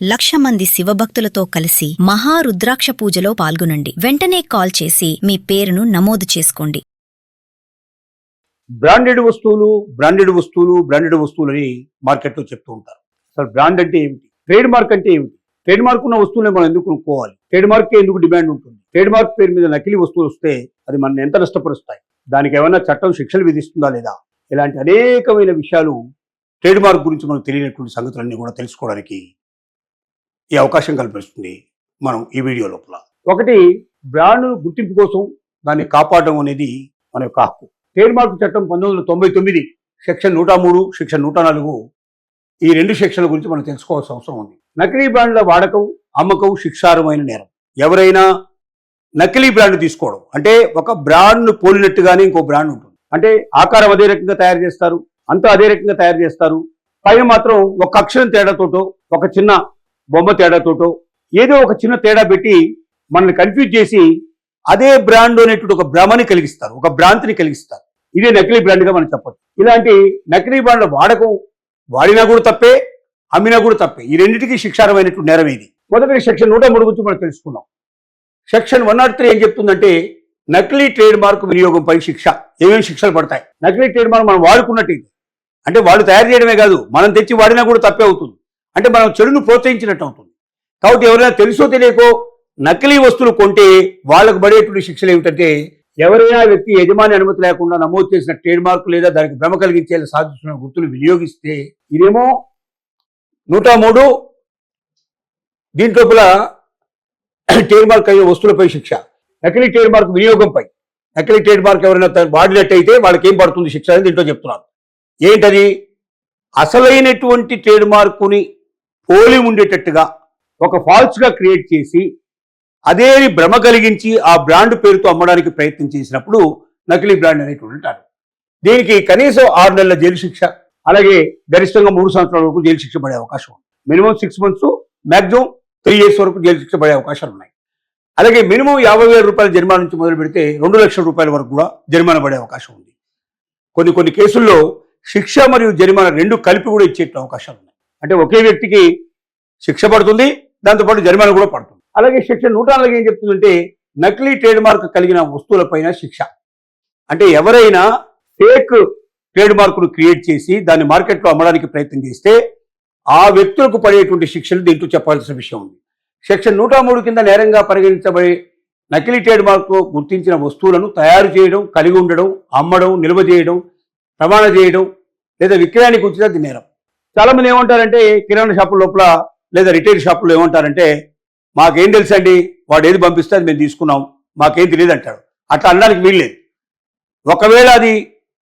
1,00,000 మంది శివభక్తులతో కలిసి మహారుద్రాక్ష పూజలో పాల్గొనండి. వెంటనే కాల్ చేసి మీ పేరును నమోదు చేసుకోండి. బ్రాండెడ్ వస్తువులని మార్కెట్లో చెప్తూ ఉంటారు. అసలు బ్రాండ్ అంటే ఏమిటి, ట్రేడ్ మార్క్ అంటే ఏమిటి, ట్రేడ్ మార్క్ ఉన్న వస్తువులే మనం ఎందుకు కొనుక్కోవాలి, ట్రేడ్ మార్క్ ఎందుకు డిమాండ్ ఉంటుంది, ట్రేడ్ మార్క్ పేరు మీద నకిలీ వస్తువులు వస్తే అది మనం ఎంత నష్టపరుస్తాయి, దానికి ఏమైనా చట్టం శిక్షలు విధిస్తుందా లేదా, ఇలాంటి అనేకమైన విషయాలు ట్రేడ్ మార్క్ గురించి మనకు తెలియనటువంటి సంగతులన్నీ కూడా తెలుసుకోవడానికి ఈ అవకాశం కల్పిస్తుంది మనం ఈ వీడియో లోపల. ఒకటి, బ్రాండ్ గుర్తింపు కోసం దాన్ని కాపాడడం అనేది మన యొక్క హక్కు. ట్రేడ్ మార్క్ చట్టం 1999 సెక్షన్ 103 సెక్షన్ 104 ఈ రెండు సెక్షన్ల గురించి మనం తెలుసుకోవాల్సిన అవసరం ఉంది. నకిలీ బ్రాండ్ల వాడకం, అమ్మకం శిక్షార్హమైన నేరం. ఎవరైనా నకిలీ బ్రాండ్ తీసుకోవడం అంటే ఒక బ్రాండ్ను పోలినట్టుగానే ఇంకో బ్రాండ్ ఉంటుంది. అంటే ఆకారం అదే రకంగా తయారు చేస్తారు, అంతా అదే రకంగా తయారు చేస్తారు, పైన మాత్రం ఒక అక్షరం తేడాతోటో ఒక చిన్న బొమ్మ తేడాతోటో ఏదో ఒక చిన్న తేడా పెట్టి మనల్ని కన్ఫ్యూజ్ చేసి అదే బ్రాండ్ అనేటువంటి ఒక భ్రమని కలిగిస్తారు, ఒక భ్రాంతిని కలిగిస్తారు. ఇదే నకిలీ బ్రాండ్గా మనం చెప్పచ్చు. ఇలాంటి నకిలీ బ్రాండ్ల వాడకం, వాడినా కూడా తప్పే, అమ్మినా కూడా తప్పే. ఈ రెండింటికి శిక్షార్హమైనటువంటి నేరం ఇది. మొదటి సెక్షన్ 103 గురించి మనం తెలుసుకుందాం. సెక్షన్ 103 ఏం చెప్తుందంటే నకిలీ ట్రేడ్ మార్క్ వినియోగంపై శిక్ష. ఏమేమి శిక్షలు పడతాయి? నకిలీ ట్రేడ్ మార్క్ మనం వాడుకున్నట్టు, అంటే వాళ్ళు తయారు చేయడమే కాదు, మనం తెచ్చి వాడినా కూడా తప్పే అవుతుంది. అంటే మనం చెడును ప్రోత్సహించినట్టు అవుతుంది. కాబట్టి ఎవరైనా తెలుసో తెలియకో నకిలీ వస్తువులు కొంటే వాళ్ళకు పడేటువంటి శిక్షలు ఏమిటంటే, ఎవరైనా వ్యక్తి యజమాని అనుమతి లేకుండా నమోదు చేసిన ట్రేడ్ మార్క్ లేదా దానికి భ్రమ కలిగించేలా సాధిస్తున్న గుర్తులు వినియోగిస్తే, ఇదేమో 103 దీంట్లోపల ట్రేడ్ మార్క్ అయ్యే వస్తువులపై శిక్ష. నకిలీ ట్రేడ్ మార్క్ వినియోగంపై, నకిలీ ట్రేడ్ మార్క్ ఎవరైనా వాడినట్టయితే వాళ్ళకి ఏం పడుతుంది శిక్ష అని దీంట్లో చెప్తున్నారు. ఏంటది? అసలైనటువంటి ట్రేడ్ మార్కుని పోలి ఉండేటట్టుగా ఒక ఫాల్స్గా క్రియేట్ చేసి అదే భ్రమ కలిగించి ఆ బ్రాండ్ పేరుతో అమ్మడానికి ప్రయత్నం చేసినప్పుడు నకిలీ బ్రాండ్ అనేటువంటి అంటారు. దీనికి కనీసం 6 నెలల జైలు శిక్ష, అలాగే గరిష్టంగా 3 సంవత్సరాల వరకు జైలు శిక్ష పడే అవకాశం ఉంది. మినిమం 6 months, మ్యాక్సిమం 3 years వరకు జైలు శిక్ష పడే అవకాశాలు ఉన్నాయి. అలాగే మినిమం 50,000 రూపాయల జరిమానా నుంచి మొదలు పెడితే 2 లక్షల రూపాయల వరకు కూడా జరిమానా పడే అవకాశం ఉంది. కొన్ని కేసుల్లో శిక్ష మరియు జరిమానా రెండు కలిపి కూడా ఇచ్చే అవకాశాలు ఉన్నాయి. అంటే ఒకే వ్యక్తికి శిక్ష పడుతుంది, దాంతోపాటు జరిమానా కూడా పడుతుంది. అలాగే సెక్షన్ 104 ఏం చెప్తుందంటే నకిలీ ట్రేడ్ మార్క్ కలిగిన వస్తువులపైన శిక్ష. అంటే ఎవరైనా ఫేక్ ట్రేడ్ మార్కును క్రియేట్ చేసి దాన్ని మార్కెట్లో అమ్మడానికి ప్రయత్నం చేస్తే ఆ వ్యక్తులకు పడేటువంటి శిక్షలు దీంట్లో చెప్పాల్సిన విషయం ఉంది. సెక్షన్ 103 కింద నేరంగా పరిగణించబడే నకిలీ ట్రేడ్ మార్క్ గుర్తించిన వస్తువులను తయారు చేయడం, కలిగి ఉండడం, అమ్మడం, నిల్వ చేయడం, రవాణా చేయడం లేదా విక్రయానికి ఉంచిన అది నేరం. చాలా మంది ఏమంటారంటే కిరాణా షాపుల లోపల లేదా రిటైల్ షాపుల్లో ఏమంటారంటే, మాకేం తెలుసండి, వాడు ఏది పంపిస్తే అది మేము తీసుకున్నాం, మాకేం తెలియదు అంటాడు. అట్లా అనడానికి వీల్లేదు. ఒకవేళ అది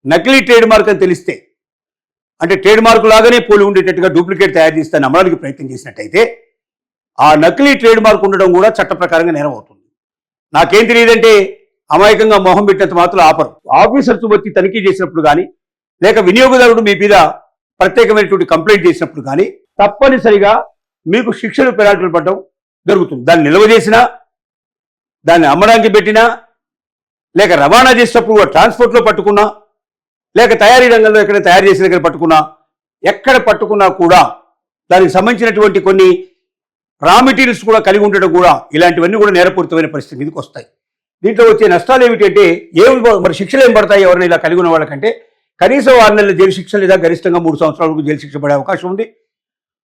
నకిలీ ట్రేడ్ మార్క్ అని తెలిస్తే, అంటే ట్రేడ్ మార్క్ లాగానే పోలి ఉండేటట్టుగా డూప్లికేట్ తయారు చేస్తే అమ్మడానికి ప్రయత్నం చేసినట్టయితే ఆ నకిలీ ట్రేడ్ మార్క్ ఉండడం కూడా చట్ట ప్రకారంగా నేరం అవుతుంది. నాకేం తెలియదంటే అమాయకంగా మొహం పెట్టినంత మాత్రం ఆపరు. ఆఫీసర్స్ వచ్చి తనిఖీ చేసినప్పుడు కానీ, లేక వినియోగదారుడు మీ మీద ప్రత్యేకమైనటువంటి కంప్లైంట్ చేసినప్పుడు కానీ తప్పనిసరిగా మీకు శిక్షలు పెనాల్టీలు పడడం జరుగుతుంది. దాన్ని నిల్వ చేసినా, దాన్ని అమ్మడానికి పెట్టినా, లేక రవాణా చేసినప్పుడు ట్రాన్స్పోర్ట్లో పట్టుకున్నా, లేక తయారీ రంగంలో ఎక్కడ తయారు చేసిన దగ్గర పట్టుకున్నా, ఎక్కడ పట్టుకున్నా కూడా దానికి సంబంధించినటువంటి కొన్ని రా మెటీరియల్స్ కూడా కలిగి ఉండడం కూడా ఇలాంటివన్నీ కూడా నేరపూరితమైన పరిస్థితి మీదకి వస్తాయి. దీంట్లో వచ్చే నష్టాలు ఏమిటంటే మరి శిక్షలు ఏం పడతాయి ఎవరైనా ఇలా కలిగి ఉన్న వాళ్ళకంటే? కనీసం 6 నెలల జైలు శిక్ష లేదా గరిష్టంగా 3 సంవత్సరాల వరకు జైలు శిక్ష పడే అవకాశం ఉంది.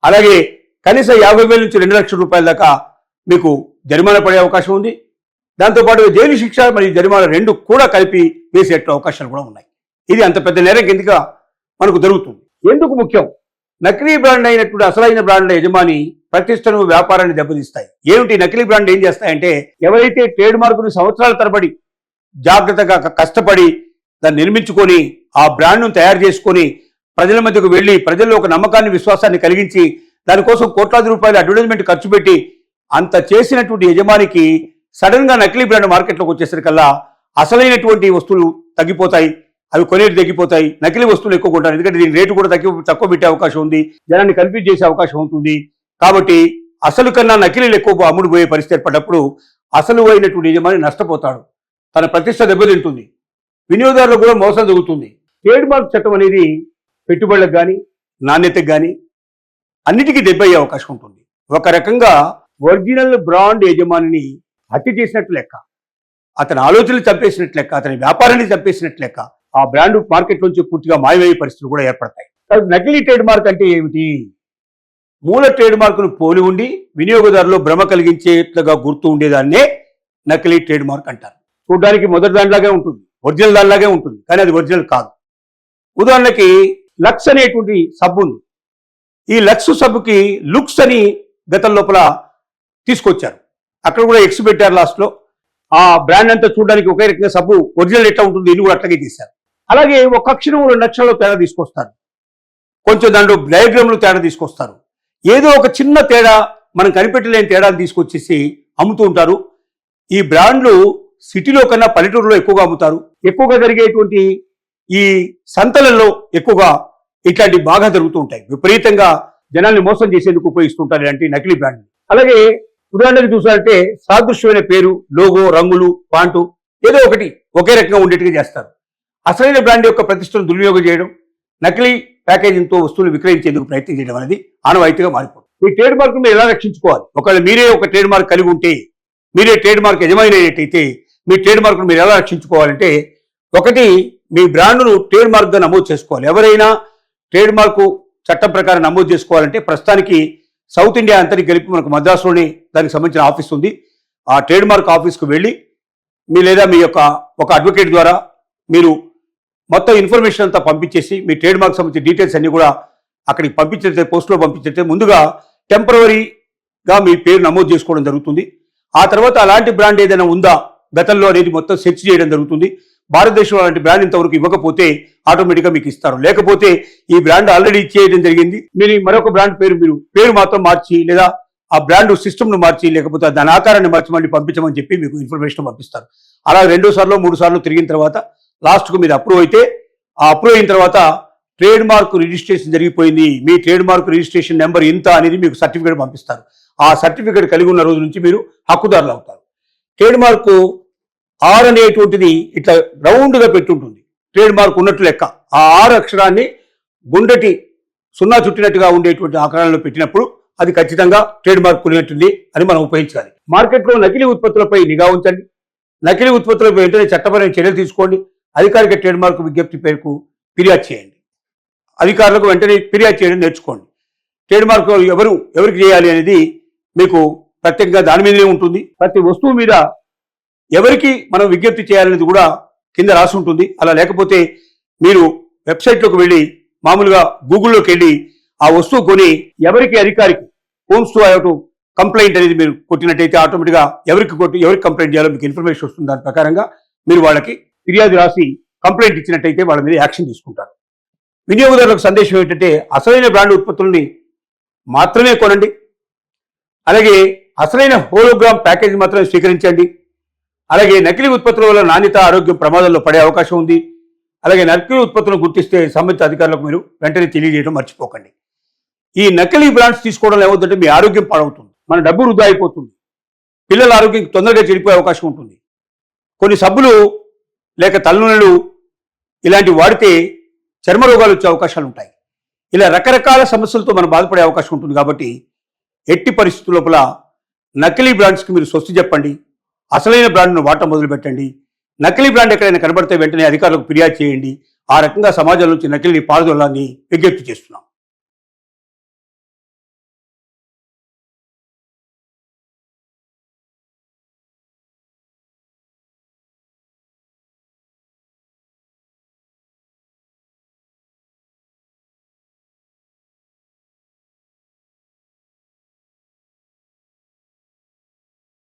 అలాగే కనీసం 50,000 నుంచి 2 లక్షల రూపాయల దాకా మీకు జరిమానా పడే అవకాశం ఉంది. దాంతోపాటు జైలు శిక్ష మరియు జరిమానా రెండు కూడా కలిపి వేసేట అవకాశాలు కూడా ఉన్నాయి. ఇది అంత పెద్ద నేరం కిందగా మనకు జరుగుతుంది. ఎందుకు ముఖ్యం? నకిలీ బ్రాండ్ అయినటువంటి అసలైన బ్రాండ్ల యజమాని ప్రతిష్టను, వ్యాపారాన్ని దెబ్బతీస్తాయి. ఏమిటి నకిలీ బ్రాండ్ ఏం చేస్తాయంటే, ఎవరైతే ట్రేడ్ మార్కును సంవత్సరాల తరబడి జాగ్రత్తగా కష్టపడి దాన్ని నిర్మించుకొని ఆ బ్రాండ్ను తయారు చేసుకొని ప్రజల మధ్యకు వెళ్ళి ప్రజల్లో ఒక నమ్మకాన్ని, విశ్వాసాన్ని కలిగించి దానికోసం కోట్లాది రూపాయల అడ్వర్టైజ్మెంట్ ఖర్చు పెట్టి అంత చేసినటువంటి యజమానికి సడన్ గా నకిలీ బ్రాండ్ మార్కెట్లోకి వచ్చేసరికల్లా అసలైనటువంటి వస్తువులు తగ్గిపోతాయి, అవి కొనేది తగ్గిపోతాయి, నకిలీ వస్తువులు ఎక్కువ కొంటారు. ఎందుకంటే దీని రేటు కూడా తక్కువ పెట్టే అవకాశం ఉంది, జనాన్ని కన్ఫ్యూజ్ చేసే అవకాశం ఉంటుంది. కాబట్టి అసలు కన్నా నకిలీలు ఎక్కువ అమ్ముడు పోయే పరిస్థితి ఏర్పడినప్పుడు అసలు అయినటువంటి యజమాని నష్టపోతాడు, తన ప్రతిష్ట దెబ్బతింటుంది, వినియోగదారులకు కూడా మోసం జరుగుతుంది. ట్రేడ్ మార్క్ చట్టం అనేది పెట్టుబడులకు కానీ, నాణ్యతకు కానీ అన్నిటికీ దెబ్బ అయ్యే అవకాశం ఉంటుంది. ఒక రకంగా ఒరిజినల్ బ్రాండ్ యజమానిని హత్య చేసినట్లు లెక్క, అతని ఆలోచనలు చంపేసినట్లు లెక్క, అతని వ్యాపారాన్ని చంపేసినట్లు లెక్క. ఆ బ్రాండ్ మార్కెట్ నుంచి పూర్తిగా మాయమయ్యే పరిస్థితులు కూడా ఏర్పడతాయి. నకిలీ ట్రేడ్ మార్క్ అంటే ఏమిటి? మూల ట్రేడ్ మార్కును పోలి ఉండి వినియోగదారులు భ్రమ కలిగించేట్లుగా గుర్తు ఉండేదాన్నే నకిలీ ట్రేడ్ మార్క్ అంటారు. చూడడానికి మొదటి దానిలాగే ఉంటుంది, ఒరిజినల్ దానిలాగే ఉంటుంది, కానీ అది ఒరిజినల్ కాదు. ఉదాహరణకి లక్స్ అనేటువంటి సబ్బు ఉంది. ఈ లక్స్ సబ్బుకి లుక్స్ అని గతం లోపల తీసుకొచ్చారు. అక్కడ కూడా ఎక్స్ పెట్టారు లాస్ట్ లో. ఆ బ్రాండ్ అంతా చూడడానికి ఒకే రకంగా సబ్బు ఒరిజినల్ ఎట్లా ఉంటుంది ఇది కూడా అట్లాగే తీశారు. అలాగే ఒక అక్షరం 2 అక్షరాలు తేడా తీసుకొస్తారు, కొంచెం దాంట్లో డయాగ్రామ్లు తేడా తీసుకొస్తారు. ఏదో ఒక చిన్న తేడా మనం కనిపెట్టలేని తేడాలు తీసుకొచ్చేసి అమ్ముతూ ఉంటారు. ఈ బ్రాండ్లు సిటీలో కన్నా పల్లెటూరులో ఎక్కువగా అమ్ముతారు. ఎక్కువగా జరిగేటువంటి ఈ సంతలలో ఎక్కువగా ఇట్లాంటి బాగా జరుగుతూ ఉంటాయి. విపరీతంగా జనాల్ని మోసం చేసేందుకు ఉపయోగిస్తుంటారు ఇలాంటి నకిలీ బ్రాండ్లు. అలాగే ఉదాహరణకు చూసారంటే సాదృశ్యమైన పేరు, లోగో, రంగులు, ఫాంటు ఏదో ఒకటి ఒకే రకంగా ఉండేట్టుగా చేస్తారు. అసలైన బ్రాండ్ యొక్క ప్రతిష్టను దుర్వినియోగం చేయడం, నకిలీ ప్యాకేజింగ్తో వస్తువులు విక్రయించేందుకు ప్రయత్నం చేయడం అనేది ఆనవాయితీగా మారిపోతుంది. ఈ ట్రేడ్ మార్క్ మీరు ఎలా రక్షించుకోవాలి? ఒకవేళ మీరే ఒక ట్రేడ్ మార్క్ కలిగి ఉంటే, మీరే ట్రేడ్ మార్క్ యజమాని అయినట్టయితే మీ ట్రేడ్ మార్క్ను మీరు ఎలా రక్షించుకోవాలంటే, ఒకటి మీ బ్రాండ్ను ట్రేడ్ మార్క్గా నమోదు చేసుకోవాలి. ఎవరైనా ట్రేడ్ మార్కు చట్టం ప్రకారం నమోదు చేసుకోవాలంటే ప్రస్తుతానికి సౌత్ ఇండియా అంతటి కలిపి మనకు మద్రాసులోనే దానికి సంబంధించిన ఆఫీస్ ఉంది. ఆ ట్రేడ్ మార్క్ ఆఫీస్కు వెళ్ళి మీ లేదా మీ యొక్క ఒక అడ్వకేట్ ద్వారా మీరు మొత్తం ఇన్ఫర్మేషన్ అంతా పంపించేసి మీ ట్రేడ్ మార్క్ సంబంధించిన డీటెయిల్స్ అన్ని కూడా అక్కడికి పంపించితే, పోస్ట్లో పంపించితే ముందుగా టెంపరవరీగా మీ పేరు నమోదు చేసుకోవడం జరుగుతుంది. ఆ తర్వాత అలాంటి బ్రాండ్ ఏదైనా ఉందా గతంలో అనేది మొత్తం సెర్చ్ చేయడం జరుగుతుంది. భారతదేశంలో అలాంటి బ్రాండ్ ఇంతవరకు ఇవ్వకపోతే ఆటోమేటిక్గా మీకు ఇస్తారు. లేకపోతే ఈ బ్రాండ్ ఆల్రెడీ ఇచ్చేయడం జరిగింది, మీరు మరొక బ్రాండ్ పేరు మాత్రం మార్చి లేదా ఆ బ్రాండ్ సిస్టమ్ను మార్చి లేకపోతే దాని ఆకారాన్ని మార్చి మళ్ళీ పంపించమని చెప్పి మీకు ఇన్ఫర్మేషన్ పంపిస్తారు. అలా 2 సార్లు 3 సార్లు తిరిగిన తర్వాత లాస్ట్కు మీరు అప్రూవ్ అయితే, ఆ అప్రూవ్ అయిన తర్వాత ట్రేడ్ మార్క్ రిజిస్ట్రేషన్ జరిగిపోయింది, మీ ట్రేడ్ మార్క్ రిజిస్ట్రేషన్ నెంబర్ ఇంత అనేది మీకు సర్టిఫికేట్ పంపిస్తారు. ఆ సర్టిఫికేట్ కలిగి ఉన్న రోజు నుంచి మీరు హక్కుదారులు అవుతారు. ట్రేడ్ మార్కు ఆర్ అనేటువంటిది ఇట్లా రౌండ్గా పెట్టుంటుంది, ట్రేడ్ మార్క్ ఉన్నట్లు లెక్క. ఆ 6 అక్షరాన్ని గుండెటి 0 చుట్టినట్టుగా ఉండేటువంటి ఆకారంలో పెట్టినప్పుడు అది ఖచ్చితంగా ట్రేడ్ మార్క్ ఉన్నట్టుంది అని మనం ఉపయోగించాలి. మార్కెట్లో నకిలీ ఉత్పత్తులపై నిఘా ఉంచండి. నకిలీ ఉత్పత్తులపై వెంటనే చట్టపరమైన చర్యలు తీసుకోండి. అధికారిక ట్రేడ్ మార్క్ విజ్ఞప్తి పేరుకు ఫిర్యాదు చేయండి. అధికారులకు వెంటనే ఫిర్యాదు చేయడం నేర్చుకోండి. ట్రేడ్ మార్క్ ఎవరికి చేయాలి అనేది మీకు ప్రత్యేకంగా దాని మీదనే ఉంటుంది. ప్రతి వస్తువు మీద ఎవరికి మనం విజ్ఞప్తి చేయాలనేది కూడా కింద రాసి ఉంటుంది. అలా లేకపోతే మీరు వెబ్సైట్లోకి వెళ్ళి మామూలుగా గూగుల్లోకి వెళ్ళి ఆ వస్తువు కొని ఎవరికి అధికారికి homes to I to complaint అనేది మీరు కొట్టినట్టయితే ఆటోమేటిక్గా ఎవరికి కంప్లైంట్ చేయాలో మీకు ఇన్ఫర్మేషన్ వస్తుంది. దాని ప్రకారంగా మీరు వాళ్ళకి ఫిర్యాదు రాసి కంప్లైంట్ ఇచ్చినట్టయితే వాళ్ళ మీద యాక్షన్ తీసుకుంటారు. వినియోగదారులకు సందేశం ఏంటంటే అసలైన బ్రాండ్ ఉత్పత్తుల్ని మాత్రమే కొనండి. అలాగే అసలైన హోలోగ్రామ్ ప్యాకేజ్ మాత్రమే స్వీకరించండి. అలాగే నకిలీ ఉత్పత్తుల వల్ల నాణ్యత, ఆరోగ్యం ప్రమాదంలో పడే అవకాశం ఉంది. అలాగే నకిలీ ఉత్పత్తులను గుర్తిస్తే సంబంధిత అధికారులకు మీరు వెంటనే తెలియజేయడం మర్చిపోకండి. ఈ నకిలీ బ్రాండ్స్ తీసుకోవడం ఏమవుతుందంటే మీ ఆరోగ్యం పాడవుతుంది, మన డబ్బు వృధా అయిపోతుంది, పిల్లల ఆరోగ్యం తొందరగా చెడిపోయే అవకాశం ఉంటుంది. కొన్ని సబ్బులు లేక తలనూనెలు ఇలాంటివి వాడితే చర్మ రోగాలు వచ్చే అవకాశాలు ఉంటాయి. ఇలా రకరకాల సమస్యలతో మనం బాధపడే అవకాశం ఉంటుంది. కాబట్టి ఎట్టి పరిస్థితుల లోపల నకిలీ బ్రాండ్స్కి మీరు స్వస్తి చెప్పండి. అసలైన బ్రాండ్ను వాడటం మొదలుపెట్టండి. నకిలీ బ్రాండ్ ఎక్కడైనా కనబడితే వెంటనే అధికారులకు ఫిర్యాదు చేయండి. ఆ రకంగా సమాజం నుంచి నకిలీ పారదోలాన్ని విజ్ఞప్తి చేస్తున్నాం.